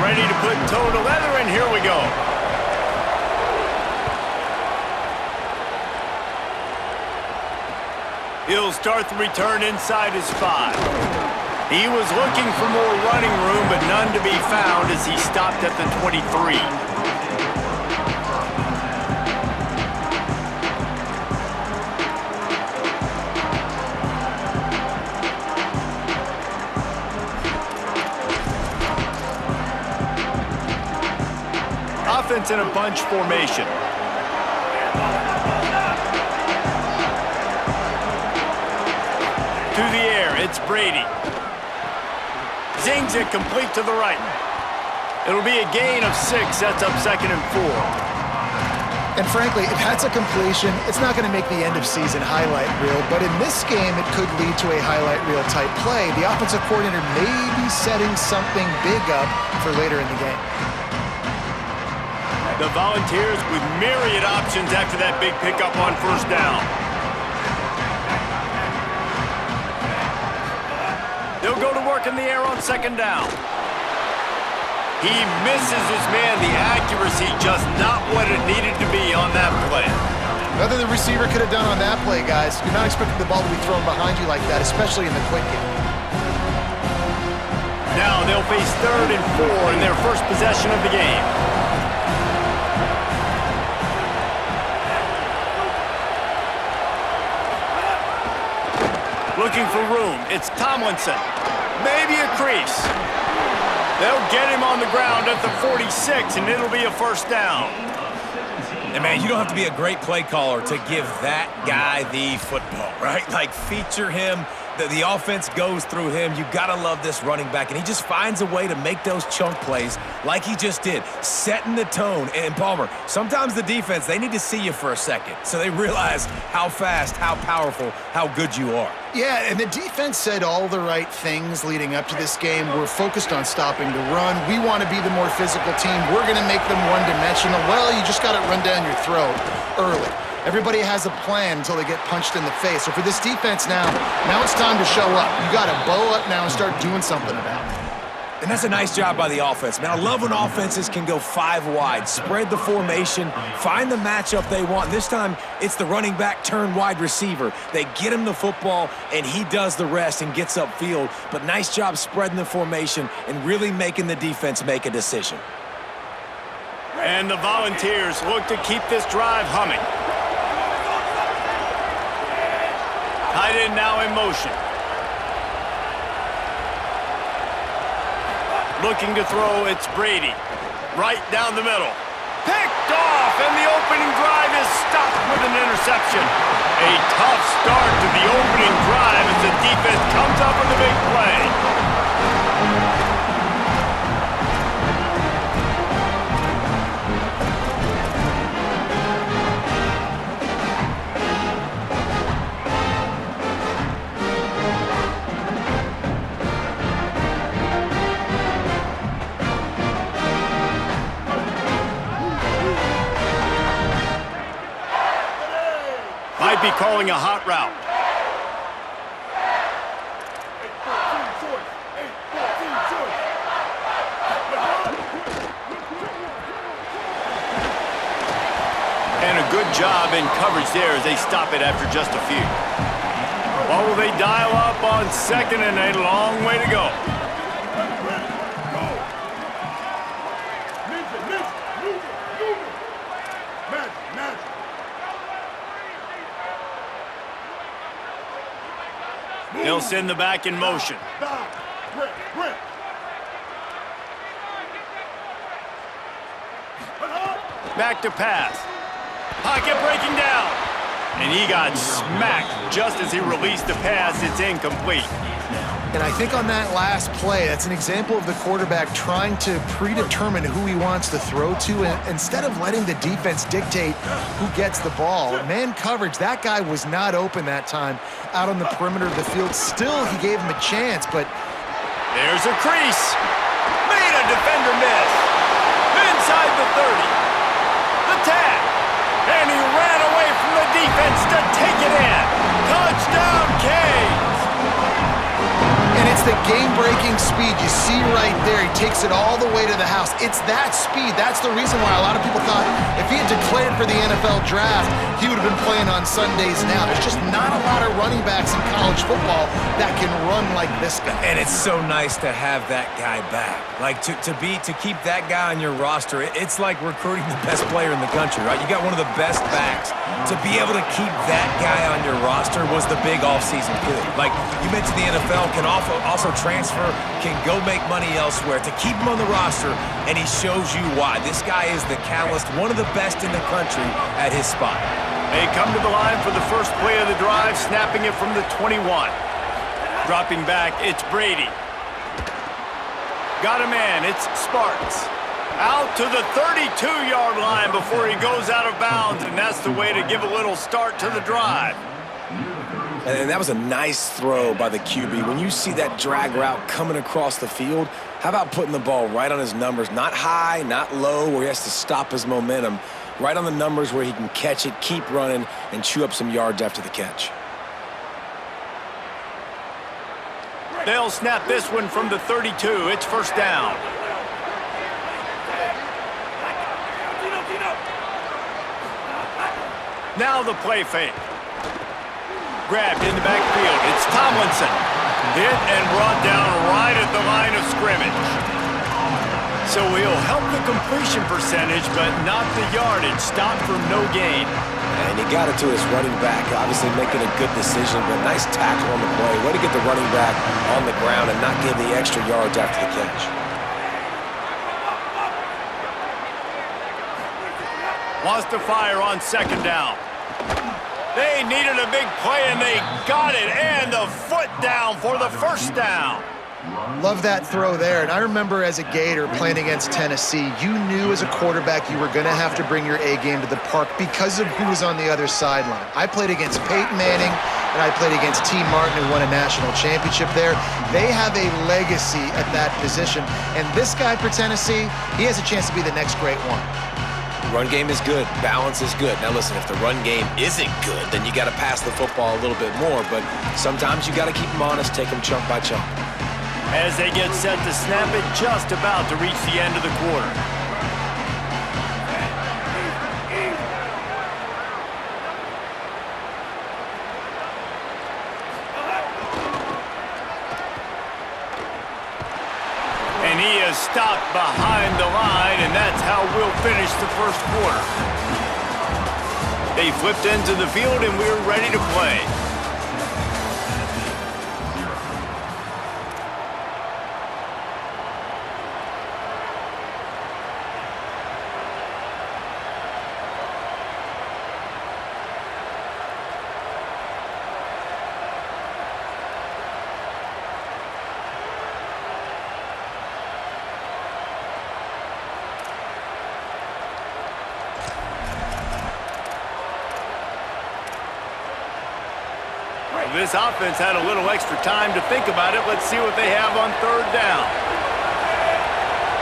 ready to put toe to leather, and here we go. He'll start the return inside his 5. He was looking for more running room, but none to be found as he stopped at the 23. Offense in a bunch formation. To the air, it's Brady. Zings it complete to the right. It'll be a gain of 6, sets up 2nd and 4. And frankly, if that's a completion, it's not going to make the end of season highlight reel, but in this game, it could lead to a highlight reel type play. The offensive coordinator may be setting something big up for later in the game. The Volunteers with myriad options after that big pickup on 1st down. They'll go to work in the air on 2nd down. He misses his man. The accuracy just not what it needed to be on that play. Nothing the receiver could have done on that play, guys. You're not expecting the ball to be thrown behind you like that, especially in the quick game. Now they'll face 3rd and 4 in their first possession of the game. Looking for room. It's Tomlinson. Maybe a crease. They'll get him on the ground at the 46, and it'll be a 1st down. And, man, you don't have to be a great play caller to give that guy the football, right? Like, feature him. The offense goes through him. You got to love this running back, and he just finds a way to make those chunk plays like he just did, setting the tone. And, Palmer, sometimes the defense, they need to see you for a second so they realize how fast, how powerful, how good you are. Yeah, and the defense said all the right things leading up to this game. We're focused on stopping the run. We want to be the more physical team. We're going to make them one-dimensional. Well, you just got to run down your throat early. Everybody has a plan until they get punched in the face. So for this defense now it's time to show up. You got to bow up now and start doing something about it. And that's a nice job by the offense. Man, I love when offenses can go 5 wide, spread the formation, find the matchup they want. This time, it's the running back turn wide receiver. They get him the football, and he does the rest and gets upfield. But nice job spreading the formation and really making the defense make a decision. And the Volunteers look to keep this drive humming. Tight end now in motion. Looking to throw, it's Brady. Right down the middle. Picked off, and the opening drive is stopped with an interception. A tough start to the opening drive as the defense comes up with a big play. Might be calling a hot route. And a good job in coverage there as they stop it after just a few. Well, will they dial up on 2nd and a long way to go? They'll send the back in motion. Back to pass. Pocket breaking down. And he got smacked just as he released the pass. It's incomplete. And I think on that last play, that's an example of the quarterback trying to predetermine who he wants to throw to, and instead of letting the defense dictate who gets the ball. Man coverage, that guy was not open that time out on the perimeter of the field. Still, he gave him a chance, but... There's a crease. Made a defender miss. Inside the 30. The tag. And he ran away from the defense to take it in. Touchdown, Canes! And it's the game-breaking speed. You see right there, he takes it all the way to the house. It's that speed. That's the reason why a lot of people thought if he had declared for the NFL draft, he would have been playing on Sundays now. There's just not a lot of running backs in college football that can run like this guy. And it's so nice to have that guy back. Like, to keep that guy on your roster, it's like recruiting the best player in the country, right? You got one of the best backs. To be able to keep that guy on your roster was the big offseason coup. Like, you mentioned the NFL can also transfer, can go make money elsewhere. To keep him on the roster, and he shows you why. This guy is the catalyst, one of the best in the country at his spot. They come to the line for the first play of the drive, snapping it from the 21. Dropping back, it's Brady. Got a man, it's Sparks. Out to the 32-yard line before he goes out of bounds, and that's the way to give a little start to the drive. And that was a nice throw by the QB. When you see that drag route coming across the field, how about putting the ball right on his numbers? Not high, not low, where he has to stop his momentum. Right on the numbers where he can catch it, keep running, and chew up some yards after the catch. They'll snap this one from the 32. It's first down. Now the play fake. Grabbed in the backfield. It's Tomlinson. Hit and brought down right at the line of scrimmage. So he'll help the completion percentage, but not the yardage. Stopped for no gain. And he got it to his running back, obviously making a good decision, but nice tackle on the play. Way to get the running back on the ground and not give the extra yards after the catch. Wants to fire on second down. They needed a big play, and they got it. And the foot down for the first down. Love that throw there. And I remember as a Gator playing against Tennessee, you knew as a quarterback you were going to have to bring your A game to the park because of who was on the other sideline. I played against Peyton Manning, and I played against T. Martin, who won a national championship there. They have a legacy at that position. And this guy for Tennessee, he has a chance to be the next great one. Run game is good. Balance is good. Now listen, if the run game isn't good, then you got to pass the football a little bit more. But sometimes you got to keep them honest, take them chunk by chunk. As they get set to snap it, just about to reach the end of the quarter. And he is stopped behind the line, and that's how we'll finish the first quarter. They flipped into the field, and we're ready to play. This offense had a little extra time to think about it. Let's see what they have on third down.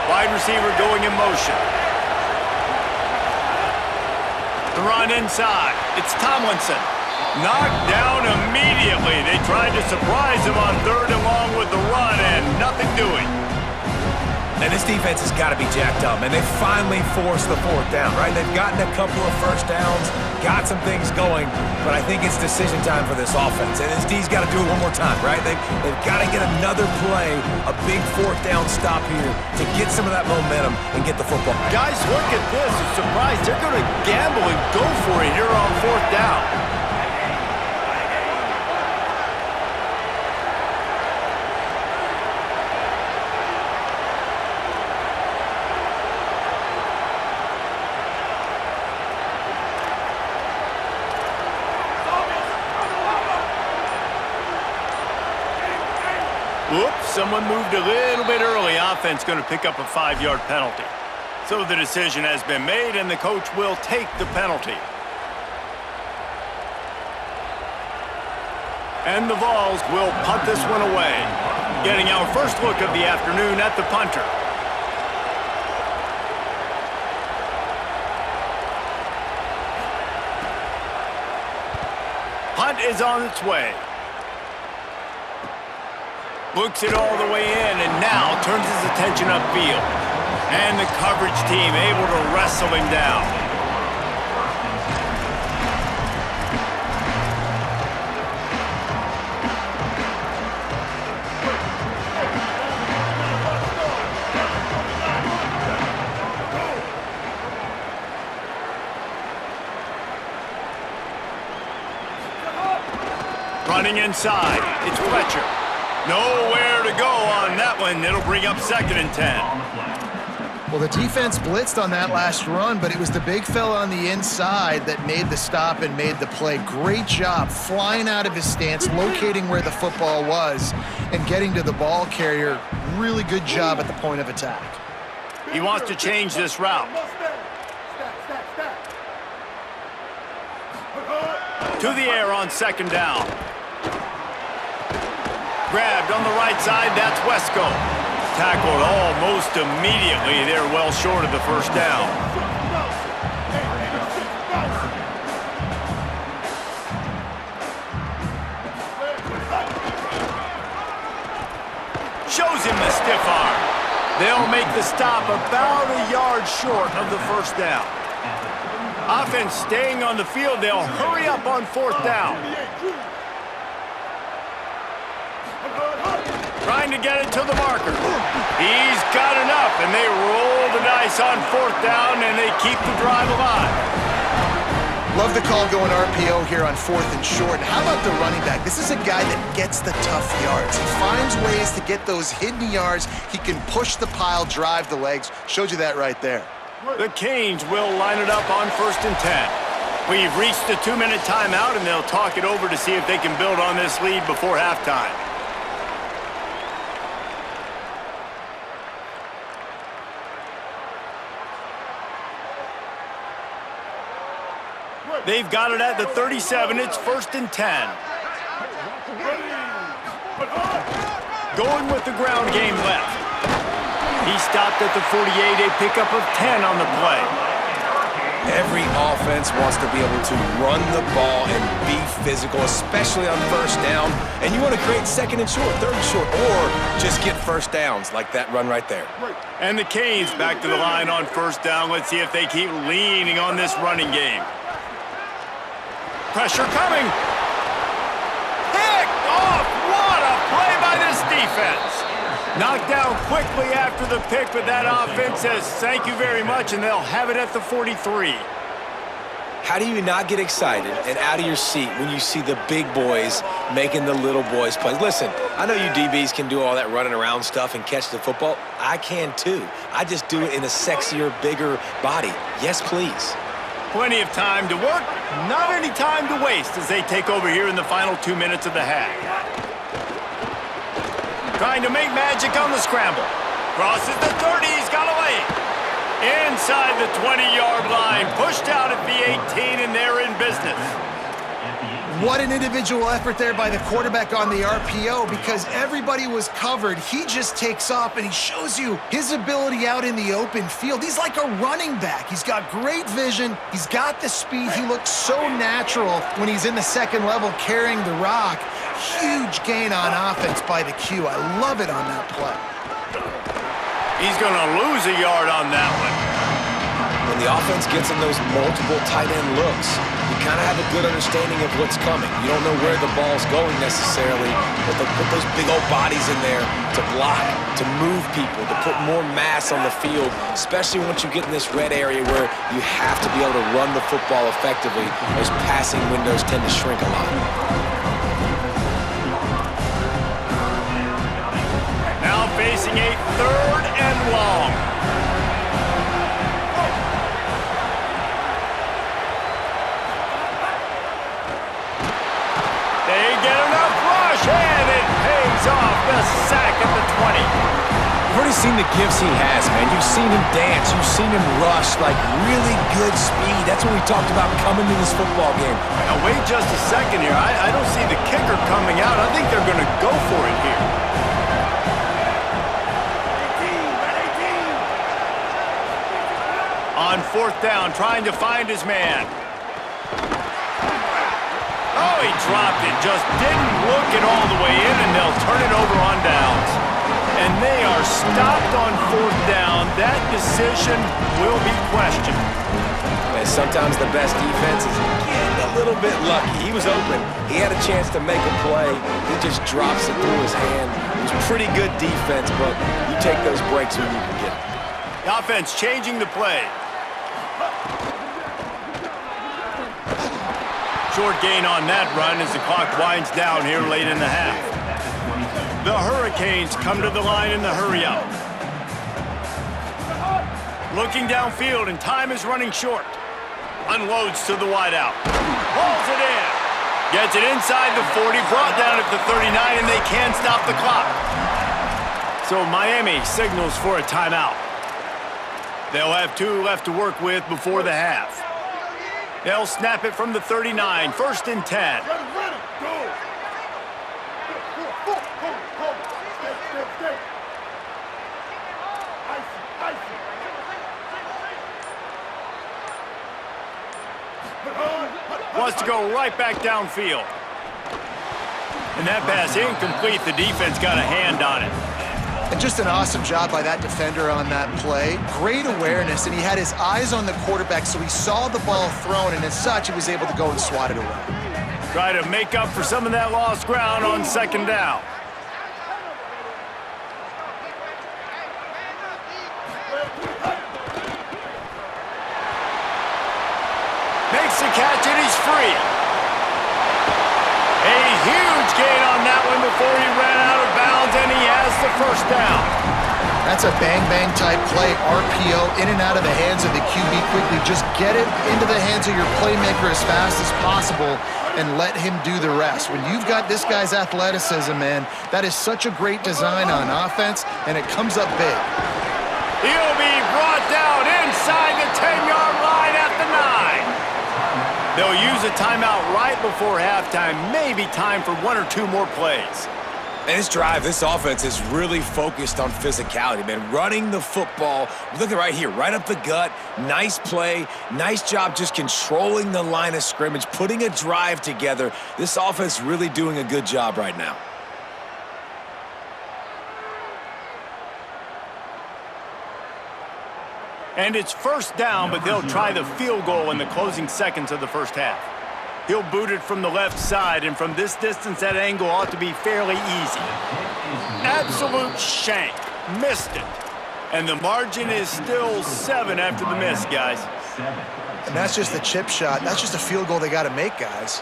Wide receiver going in motion. The run inside. It's Tomlinson. Knocked down immediately. They tried to surprise him on third and long with the run, and nothing doing. And this defense has got to be jacked up, and they finally forced the fourth down, right? They've gotten a couple of first downs, got some things going, but I think it's decision time for this offense. And this D's got to do it one more time, right? They've got to get another play, a big fourth down stop here to get some of that momentum and get the football. Guys, look at this. I'm surprised they're going to gamble and go for it here on fourth down. Whoops, someone moved a little bit early. Offense going to pick up a 5-yard penalty. So the decision has been made, and the coach will take the penalty. And the Vols will punt this one away. Getting our first look of the afternoon at the punter. Punt is on its way. Looks it all the way in, and now turns his attention upfield. And the coverage team able to wrestle him down. Running inside, it's Fletcher. Nowhere to go on that one. It'll bring up 2nd and 10. Well, the defense blitzed on that last run, but it was the big fella on the inside that made the stop and made the play. Great job flying out of his stance, locating where the football was, and getting to the ball carrier. Really good job at the point of attack. He wants to change this route. To the air on 2nd down. Grabbed on the right side, that's Wesco. Tackled almost immediately. They're well short of the 1st down. Shows him the stiff arm. They'll make the stop about a yard short of the 1st down. Offense staying on the field. They'll hurry up on 4th down. Trying to get it to the marker. He's got enough, and they roll the dice on 4th down, and they keep the drive alive. Love the call going RPO here on 4th and short. How about the running back? This is a guy that gets the tough yards. He finds ways to get those hidden yards. He can push the pile, drive the legs. Showed you that right there. The Canes will line it up on 1st and 10. We've reached the 2-minute timeout, and they'll talk it over to see if they can build on this lead before halftime. They've got it at the 37. It's 1st and 10. Going with the ground game left. He stopped at the 48, a pickup of 10 on the play. Every offense wants to be able to run the ball and be physical, especially on 1st down. And you want to create 2nd and short, 3rd and short, or just get 1st downs like that run right there. And the Canes back to the line on 1st down. Let's see if they keep leaning on this running game. Pressure coming. Picked off. What a play by this defense. Knocked down quickly after the pick, but that offense says thank you very much, and they'll have it at the 43. How do you not get excited and out of your seat when you see the big boys making the little boys play? Listen, I know you DBs can do all that running around stuff and catch the football. I can too. I just do it in a sexier, bigger body. Yes, please. Plenty of time to work, not any time to waste as they take over here in the final 2 minutes of the half. Trying to make magic on the scramble. Crosses the 30, he's got away. Inside the 20-yard line, pushed out at the 18, and they're in business. What an individual effort there by the quarterback on the RPO, because everybody was covered. He just takes off, and he shows you his ability out in the open field. He's like a running back. He's got great vision. He's got the speed. He looks so natural when he's in the 2nd level carrying the rock. Huge gain on offense by the Q. I love it on that play. He's going to lose a yard on that one. When the offense gets in those multiple tight end looks, you kind of have a good understanding of what's coming. You don't know where the ball's going necessarily, but they'll put those big old bodies in there to block, to move people, to put more mass on the field, especially once you get in this red area where you have to be able to run the football effectively. Those passing windows tend to shrink a lot. Now facing a 3rd and long. They get enough rush, and it pays off the sack at the 20. You've already seen the gifts he has, man. You've seen him dance. You've seen him rush, like really good speed. That's what we talked about coming to this football game. Now, wait just a second here. I don't see the kicker coming out. I think they're going to go for it here. On 4th down, trying to find his man. Oh, he dropped it. Just didn't look it all the way in, and they'll turn it over on downs. And they are stopped on fourth down. That decision will be questioned. And sometimes the best defense is getting a little bit lucky. He was open. He had a chance to make a play. He just drops it through his hand. It was pretty good defense, but you take those breaks when you can get them. The offense changing the play. Short gain on that run as the clock winds down here late in the half. The Hurricanes come to the line in the hurry-up. Looking downfield, and time is running short. Unloads to the wideout. Hauls it in. Gets it inside the 40, brought down at the 39, and they can't stop the clock. So Miami signals for a timeout. They'll have 2 left to work with before the half. They'll snap it from the 39, 1st and 10. Wants to go right back downfield. And that pass incomplete. The defense got a hand on it. And just an awesome job by that defender on that play. Great awareness, and he had his eyes on the quarterback, so he saw the ball thrown, and as such, he was able to go and swat it away. Try to make up for some of that lost ground on 2nd down. Makes the catch, and he's free. A huge gain on that one before he ran out of bounds, and he has the 1st down. That's a bang-bang type play, RPO, in and out of the hands of the QB quickly. Just get it into the hands of your playmaker as fast as possible and let him do the rest. When you've got this guy's athleticism, man, that is such a great design on offense, and it comes up big. He'll be brought down inside the 10-yard line at the 9. They'll use a timeout right before halftime. Maybe time for 1 or 2 more plays. And this drive, this offense is really focused on physicality, man. Running the football. Look at right here, right up the gut. Nice play. Nice job just controlling the line of scrimmage, putting a drive together. This offense really doing a good job right now. And it's 1st down, but they'll try the field goal in the closing seconds of the 1st half. He'll boot it from the left side, and from this distance, that angle ought to be fairly easy. Absolute shank. Missed it. And the margin is still 7 after the miss, guys. And that's just the chip shot. That's just a field goal they got to make, guys.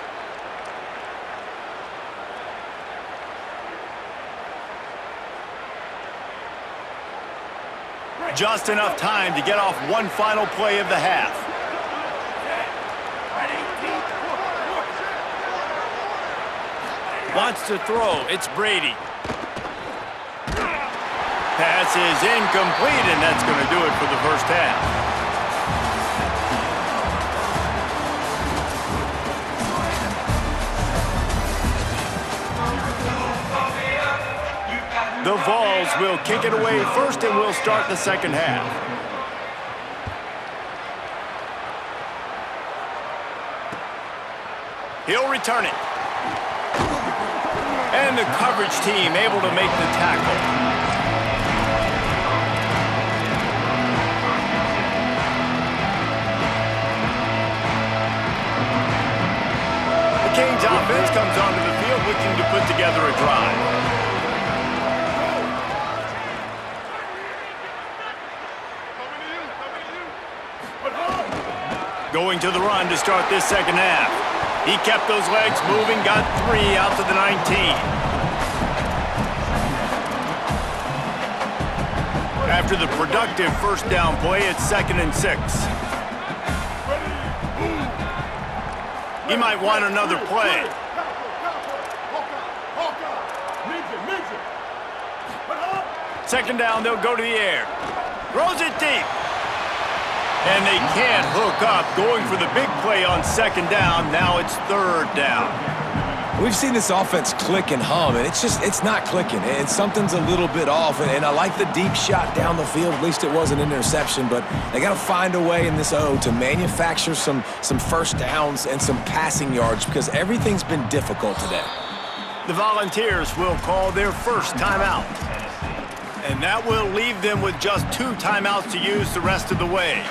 Just enough time to get off one final play of the half. Wants to throw. It's Brady. Pass is incomplete, and that's going to do it for the 1st half. The Vols will kick it away first, and we'll start the 2nd half. He'll return it. And the coverage team able to make the tackle. The Canes offense comes onto the field looking to put together a drive. Going to the run to start this 2nd half. He kept those legs moving, got 3 out to the 19. After the productive 1st down play, it's 2nd and 6. He might want another play. Second down, they'll go to the air. Throws it deep. And they can't hook up, going for the big play on 2nd down. Now it's 3rd down. We've seen this offense click and hum, and it's not clicking, and something's a little bit off. And I like the deep shot down the field. At least it wasn't an interception, but they got to find a way in this O to manufacture some first downs and some passing yards because everything's been difficult today. The Volunteers will call their first timeout. And that will leave them with just 2 timeouts to use the rest of the way.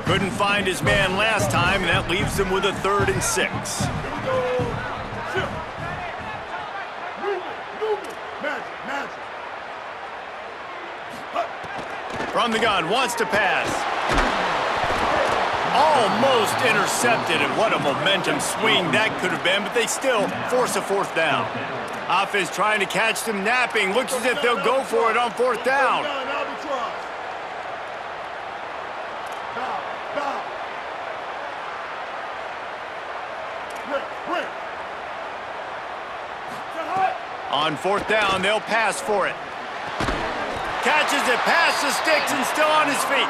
Couldn't find his man last time, and that leaves him with a 3rd and 6. From the gun, wants to pass. Almost intercepted, and what a momentum swing that could have been, but they still force a 4th down. Offense trying to catch them napping. Looks as if they'll go for it on 4th down. On 4th down, they'll pass for it. Catches it past the sticks and still on his feet.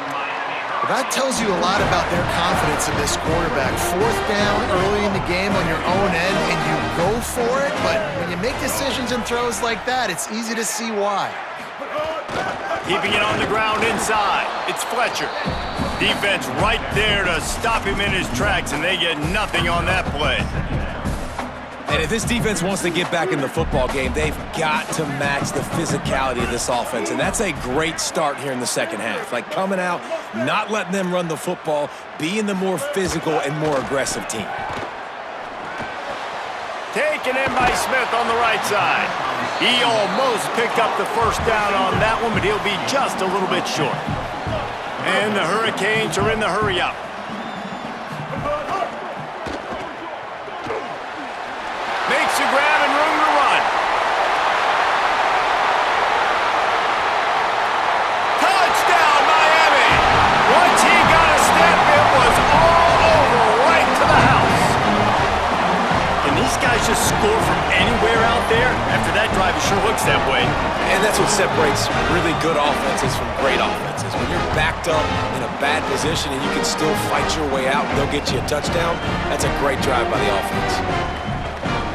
That tells you a lot about their confidence in this quarterback. 4th down early in the game on your own end, and you go for it, but when you make decisions and throws like that, it's easy to see why. Keeping it on the ground inside. It's Fletcher. Defense right there to stop him in his tracks, and they get nothing on that play. And if this defense wants to get back in the football game, they've got to match the physicality of this offense. And that's a great start here in the second half. Like coming out, not letting them run the football, being the more physical and more aggressive team. Taken in by Smith on the right side. He almost picked up the first down on that one, but he'll be just a little bit short. And the Hurricanes are in the hurry-up. Makes a grab and room to run. Touchdown, Miami! Once he got a step, it was all over, right to the house. Can these guys just score from anywhere out there? After that drive, it sure looks that way. And that's what separates really good offenses from great offenses. When you're backed up in a bad position and you can still fight your way out and they'll get you a touchdown, that's a great drive by the offense.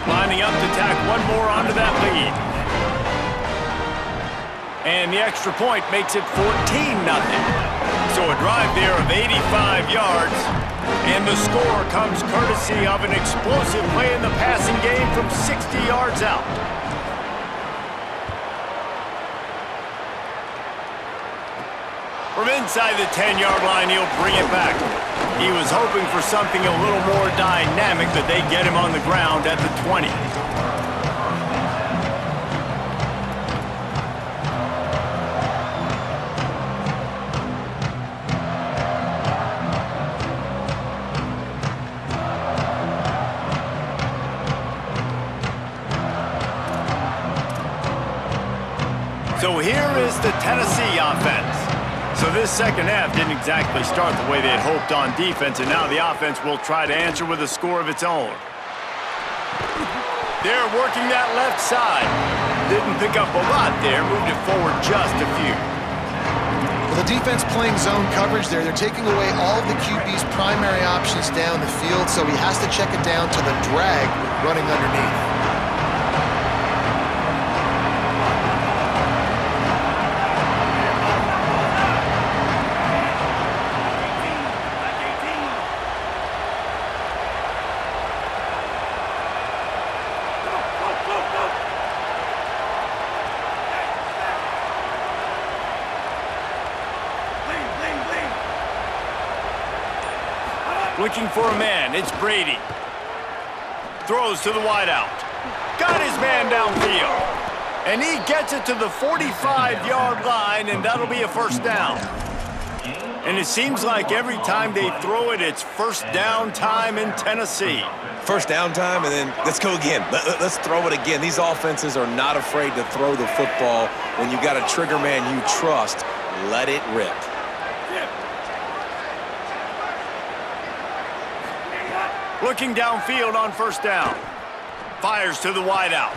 Lining up to tack one more onto that lead. And the extra point makes it 14-0. So a drive there of 85 yards. And the score comes courtesy of an explosive play in the passing game from 60 yards out. From inside the 10-yard line, he'll bring it back. He was hoping for something a little more dynamic, but they get him on the ground at the 20. So here is the Tennessee offense. So this second half didn't exactly start the way they had hoped on defense, and now the offense will try to answer with a score of its own. They're working that left side. Didn't pick up a lot there, moved it forward just a few. Well, the defense playing zone coverage there, they're taking away all of the QB's primary options down the field, so he has to check it down to the drag running underneath. Looking for a man, it's Brady. Throws to the wideout. Got his man downfield. And he gets it to the 45-yard line, and that'll be a first down. And it seems like every time they throw it, it's first down time in Tennessee. First down time, and then let's go again. Let's throw it again. These offenses are not afraid to throw the football. When you got a trigger man you trust, let it rip. Looking downfield on first down. Fires to the wideout.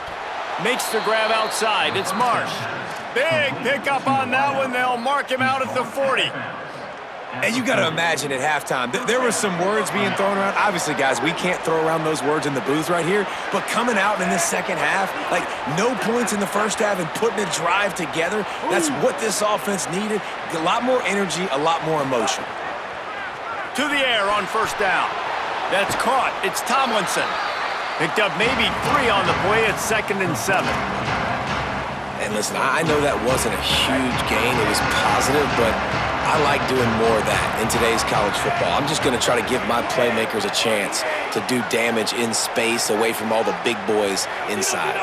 Makes the grab outside. It's Marsh. Big pickup on that one. They'll mark him out at the 40. And you got to imagine at halftime, there were some words being thrown around. Obviously, guys, we can't throw around those words in the booth right here. But coming out in this second half, like no points in the first half and putting a drive together, that's what this offense needed. A lot more energy, a lot more emotion. To the air on first down. That's caught. It's Tomlinson. Picked up maybe 3 on the play at 2nd and 7. And listen, I know that wasn't a huge gain. It was positive, but I like doing more of that in today's college football. I'm just going to try to give my playmakers a chance to do damage in space away from all the big boys inside.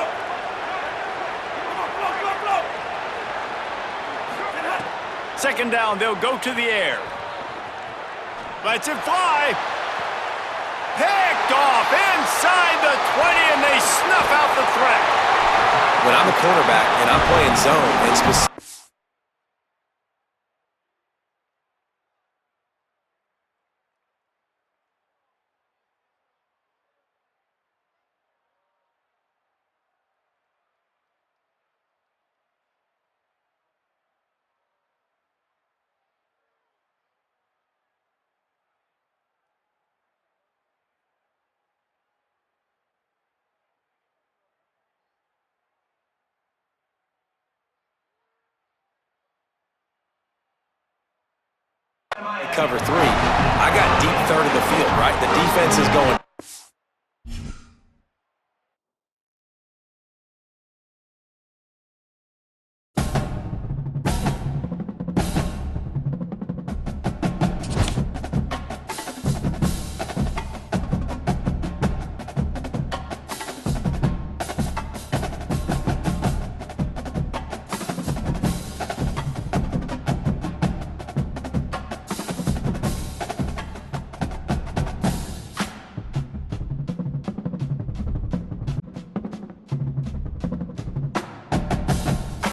Second down, they'll go to the air. Lets it fly. Picked off inside the 20, and they snuff out the threat. When I'm a cornerback and I'm playing zone and specific. Cover 3. I got deep third of the field, right? The defense is going